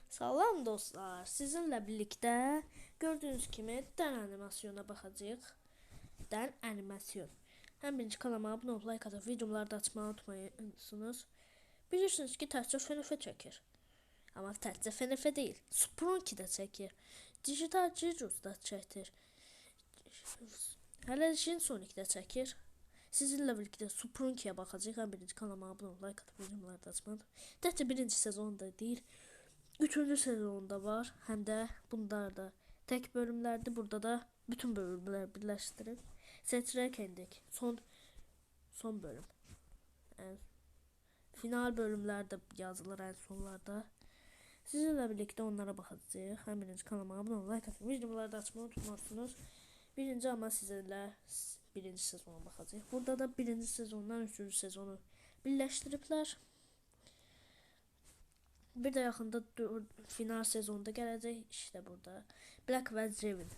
Salam dostlar, sizinlə birlikdə gördüyünüz kimi dən animasyona baxacağıq. Dən animasyon. Həm birinci kanalıma abunə olub, like atıb, videoları da açmağı unutmayırsınız. Bilirsiniz ki, təkcə FNF çəkir. Amma təkcə FNF deyil, Sprunki də çəkir. Digital Jirus da çəkir. Hələ Sonic də çəkir. Sizinlə birlikdə Sprunkiyə baxacağıq. Həm birinci kanalıma abunə olub, like atıb, videoları da açmağı unutmayın. Təkcə birinci sezonda deyil. 3-cü sezonda var. Həm də bunlar da tək bölümlərdir. Burada da bütün bölümlər birləşdirib seçərək endik. Son bölüm. Final bölümlər də yazılır ən sonlarda. Sizinlə birlikdə onlara baxacağıq. Həm birinci kanalıma abunə olub, like atıb, videoları da açmağı unutmazsınız. Birinci amma sizinlə birinci sezona baxacağıq. Burada da birinci sezondan 3-cü sezonu birləşdiriblər. Bir də yaxında final sezonda gələcək. İşte burada Black və Jevin.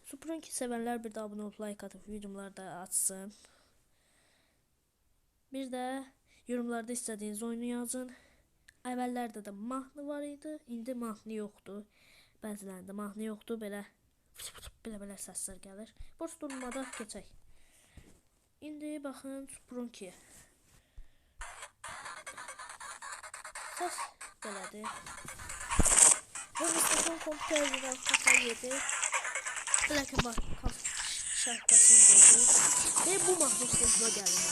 Sprunki sevənlər bir də abunə olub, like atıb, videoları da açsın. Bir də yorumlarda istədiyiniz oyunu yazın. Əvvəllərdə də mahnı var idi. İndi mahnı yoxdur. Bəzilərində mahnı yoxdur. Belə səslər gəlir. Boş durmada keçək. İndi baxın Sprunkiyə. Səs belədir. Bu mikrofon kompüterdən kafa yedi. Lakin var, şarkısını qoydu. Və bu mahnı sözünə gəlir.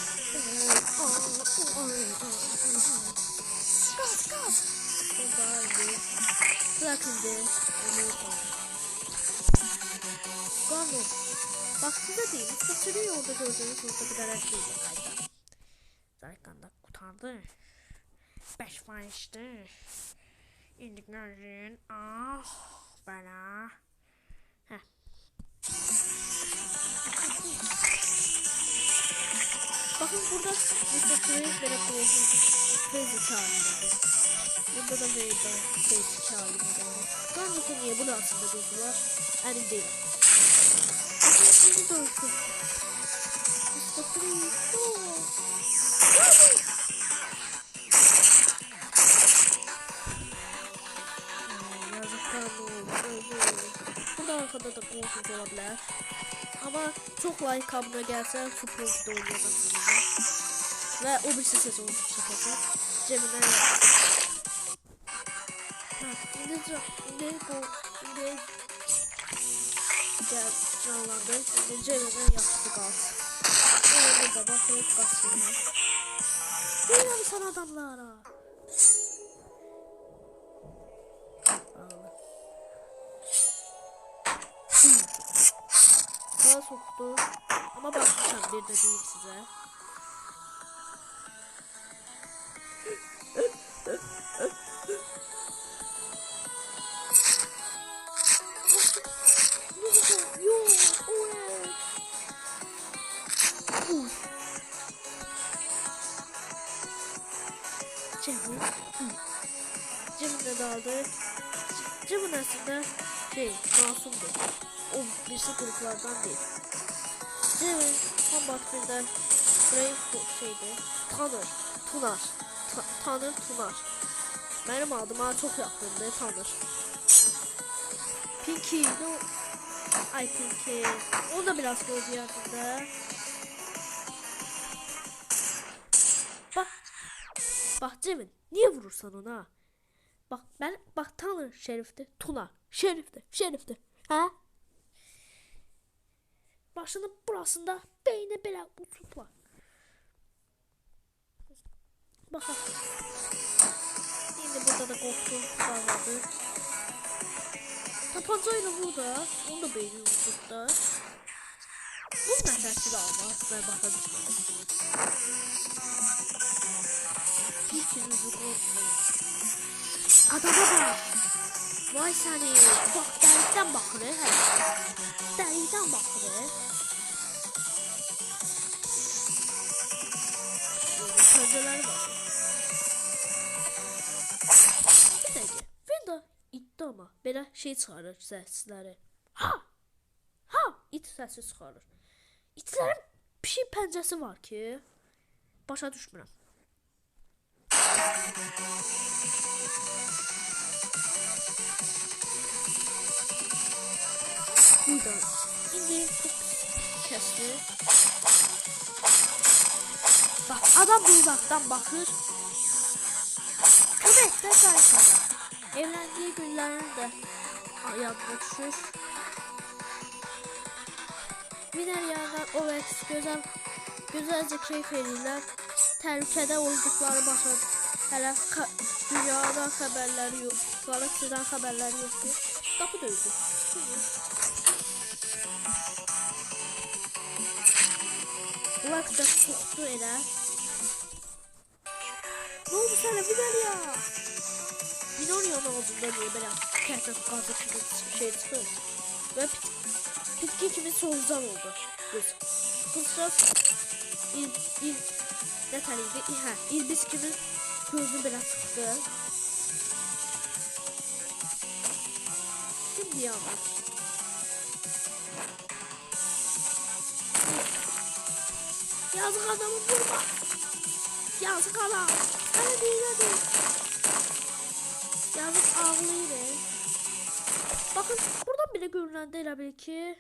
Qaz! Onda indi. Lakin də onu qoydu. Qanı. Bax, sizə deyim, saçırı orada gördüyünüz orada bir dərə şeydir. Ayda. Zarıqanda qutardı. 5 faizdi. İndi görün. Belə. Bakın burada Mr. Crazy belə qoyulmuş. Crazy çağırmadır. Burada da böyle Crazy çağırmadır. Qarnısı niye bunun altında gözü var? Əlim deyil. Bakın şimdi dönsün. Mr. Crazy. Burada arkada da korkunç olabilir. Ama çok like abone gelse Sprunki'de oynayacağım. Ve o bir sezon çıkacak. Cemile İndi gel canlandı. İndi Cemile yaptı kalsın. Orada da bakayım kaçıyor. Duyuyor sana adamlara. Sağa soktu. Ama bakacağım bir de değil size. Cemil de daldı. Cemil aslında masumdu. O birisi gruplardan değil. Cemil Combat 1'de Brave şeydi. Tunar. Benim adıma çok yakındı Tanır. Pinky, Pinky. O da biraz gözü yakındı. Bak Cemil, niye vurursan ona? Bak Tanır şerifti, Tunar şerifti. Ha? Başının burasında beyni belə uçub var. Baxaq. İndi burada da qorxdu, bağladı. Tapanca ilə burada, onun da beyni uçub da. Bu nə təsir almaz, mən baxacağım. Fikirinizi qorxmayın. Adama bak. Vay səni, bax dəlikdən baxır, dəlikdən baxır. Sözələri var. Bir dəqiqə, Fenda itdi ama belə şey çıxarır səsləri. İt səsi çıxarır. İtlərin pişik pəncəsi var ki, başa düşmürəm. Buradan. İndi kesti. Bak adam bir uzaktan bakır. Köpek de sayfada. Evlendiği günlerini de yadına düşür. Biner yandan o vakit güzelce keyif edirlər. Təhlükədə olduqları başa hələ dünyadan xəbərləri yox. Galaksiyadan xəbərləri yoxdur. Qapı döydü. Bunlar da çoxdu elə. Ne oldu sana Binarya? Binarya'nın ağzında niye belə kəhdən qazı kimi şey çıxır? Və bitki kimi solucan oldu qız. Qızcaq ne təliydi? İlbis kimi gözü belə çıxdı. Şimdi yanır. Yazık adamı vurma. Yazık adam. Sana değil. Yazık ağlayır. Bakın buradan bile görünəndə elə bil ki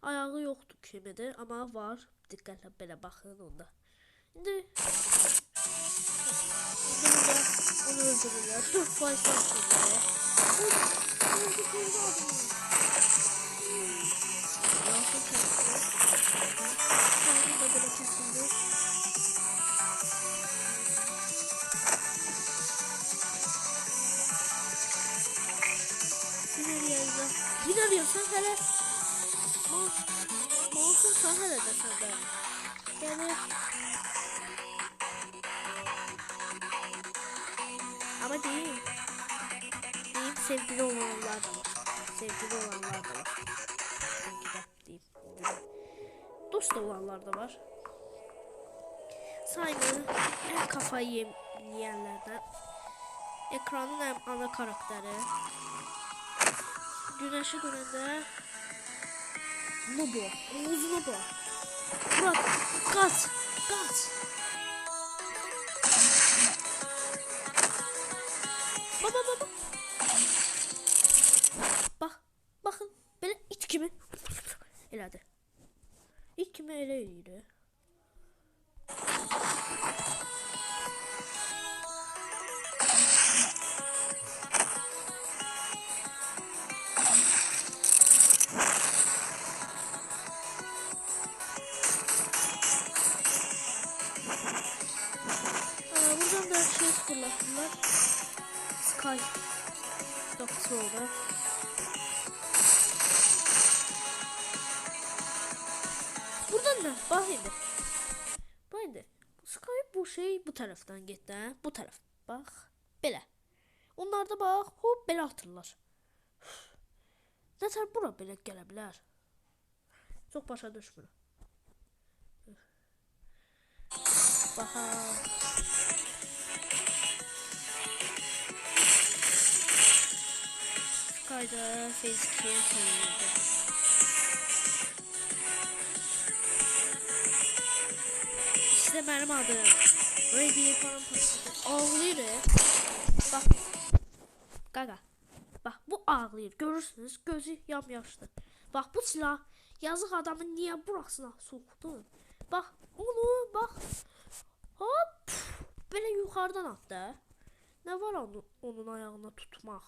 ayağı yoxdur kimidir, amma var. Diqqətlə belə baxın onda. İndi burada onu öldürürlər. 4% öldürürlər. Yansın kəsdi. Yansın da belə kesildi. Binarya sen hele mouse'un sen hele de sende. Yani ama değil sevgili olanlar da var. Sevgili olanlar da var. Diyeyim. Dost olanlar da var. Simon en kafayı yiyenlerden. Ekranın en ana karakteri. Güneşi görəndə bu. Uzunu bu. Murat, kaç. Baba. Bakın, belə it kimi elədi. İt kimi elə eləyir. Buradan da şey fırlattılar. Sky kapısı oldu. Buradan da bak indi. Sky bu şey bu taraftan gitti ha. Bu taraf. Bak. Belə. Onlar da bak hop belə atırlar. Nətər bura belə gələ bilər? Çox başa düşmürəm. Baxa. Sky'da Facebook'e koyuldu. İşte benim adım. Ready falan patladı. Ağlayır. Bak. Gaga. Bak bu ağlayır. Görürsünüz gözü yamyaşlı. Bak bu silah yazık adamın niye burasına soktu? Bak onu bak. Hop. Böyle yukarıdan attı. Ne var onun ayağına tutmak?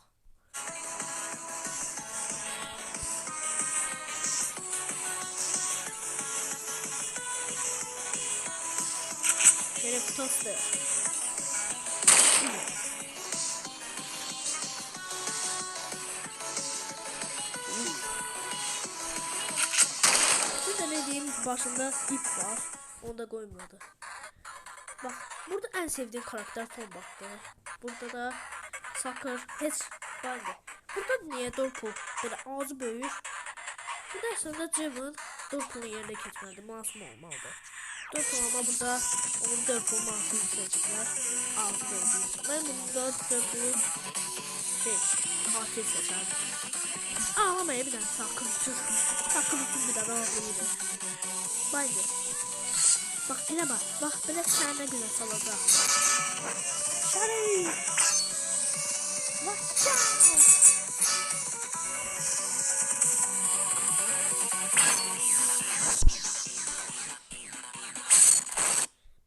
Şeref tostu. Burada ne diyeyim başında ip var. Onu da koymadı. Bak burada en sevdiğim karakter Tombak'tı. Burada da Sakır hiç vardı. Burada niye Dorpul böyle ağzı büyür. Burada aslında Jim'in Dorpul'un yerine geçmedi. Masum olmalı. Dorpul ama burada onun Dorpul masum seçtiler. Ağzı büyür. Ben burada Dorpul'un katil seçerdim. Ağlamaya bir tane Sakır'cı. Sakır'cı bir tane ağlıyordu. Bence. Bak yine bak. Bak böyle sana güzel salacak. Şerif. Watch out.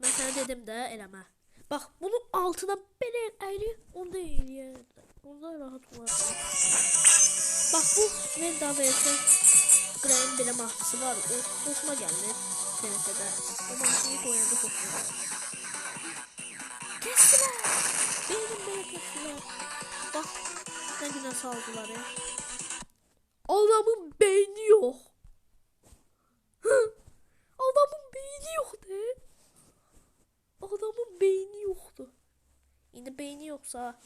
Ben sana dedim de eleme. Bak bunun altına böyle ayrı onda eğriye. Onda rahat var. Bak bu Venda vs Graham bile mahtısı var. O hoşuma geldi. TNT'de. O mahtıyı koyanda hoşuma geldi. Kestiler. Benim böyle kestiler. Bak ne güne saldılar ya. Adamın beyni yok. Adamın beyni yok de. Adamın beyni yoktu. İndi beyni yoksa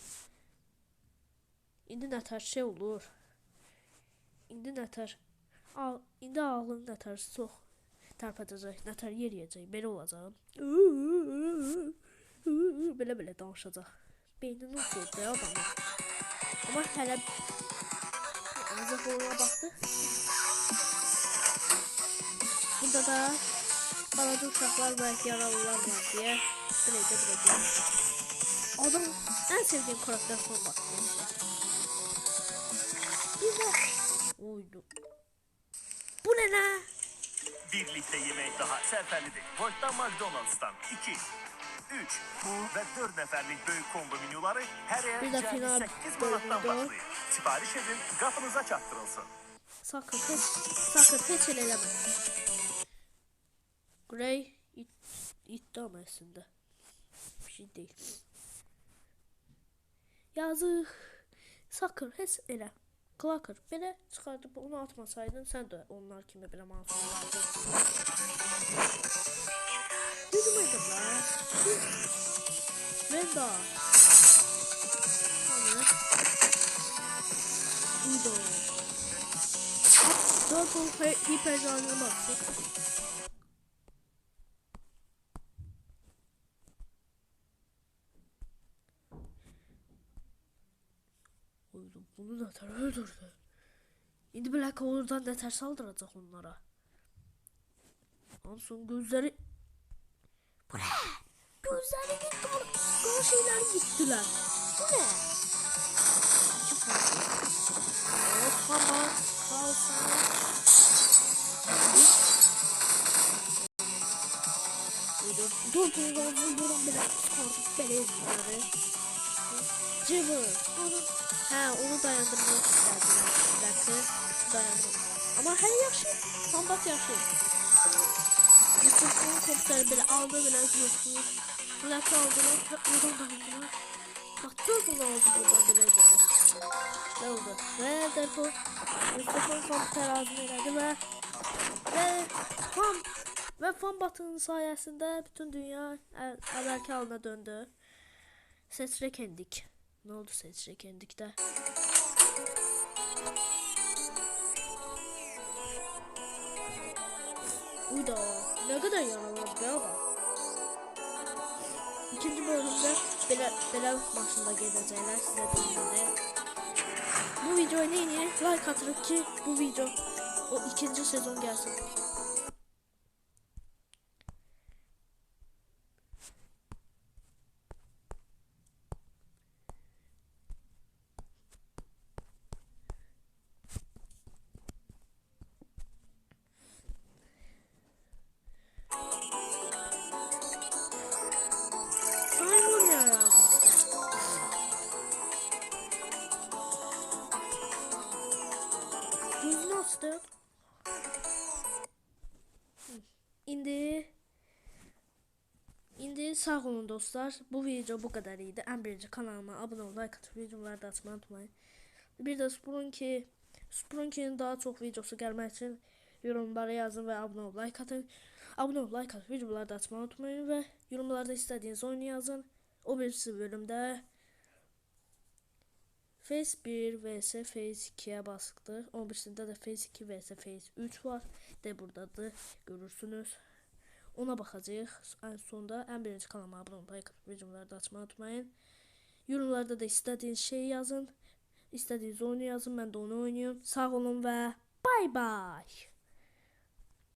indi nətər şey olur. İndi nətər indi ağlın nətər çox tərpədəcək, nətər yeriyəcək, belə olacaq. Belə danışacaq. Beynini uçurdu ya adamı. Ama hələ azıq oluna baxdı. Burada da balaca uşaqlar və yaralılar var deyə biləcək. Adam en sevdiğim karakter son bak. Bir de oydu. Bu ne la? Birlikte yemek daha seferlidir. Volt'tan McDonald's'tan 2, 3 ve 4 neferlik büyük kombo menüleri her yer Bir de final 8 manattan başlıyor. Sipariş edin, kapınıza çaktırılsın. Sakın hiç el eleme. Grey itti ama aslında. Bir şey değil. Yazık. Sakın heç elə. Klaker belə çıxardıb onu atmasaydın sən də onlar kimi belə masum olardın. Düzüm edirlər. Venda. Hani? Uydu. Double hipercanlı baktı. Bunu da ter öldürdü. İndi Black Hawk'dan da ter saldıracak onlara. Hanson gözleri... Bu ne? Gözleri gitti. Kan şeyler gittiler. Bu ne? Tamam. Kalsın. Dur bile çıkardık beni ezdileri. Cıvı. Onu dayandırmak istediler. Dayandırmak. Ama her yaxşı. Kombat yaxşı. Yusuf'un kompüteri böyle aldı bile Yusuf'un. Black aldılar. Buradan dayandırmak. Bak dört oldu buradan bile de. Ne oldu? Ve Deadpool Yusuf'un kompüteri ağzını elədi ve fan batının sayesinde bütün dünya evvelki haline döndü. Seçrek endik. Ne oldu seçrek endikdə? Uyda, ne kadar yaralandı be adam. İkinci bölümde belə maçında gedəcəklər sizə deyildi. Bu videoya neyini like atırıq ki bu video o ikinci sezon gelsin. Açtık. İndi sağ olun dostlar. Bu video bu kadar idi. En birinci kanalıma abone ol, like atıp videoları da atmayı unutmayın. Bir de Sprunky'nin daha çok videosu gelmek için yorumlara yazın ve abone ol, like atın. Abone ol, like atıp videoları da atmayı unutmayın ve yorumlarda istediğiniz oyunu yazın. O birisi bölümde Phase 1 vs Phase 2'ye basıqdır. 11'sində də Phase 2 vs Phase 3 var. De buradadır. Görürsünüz. Ona baxacağıq. En sonda en birinci kanalıma abone olmayı, videoları da açmayı unutmayın. Yorumlarda da istediğiniz şeyi yazın. İstediğiniz oyunu yazın. Ben de onu oynuyorum. Sağ olun ve bay bay.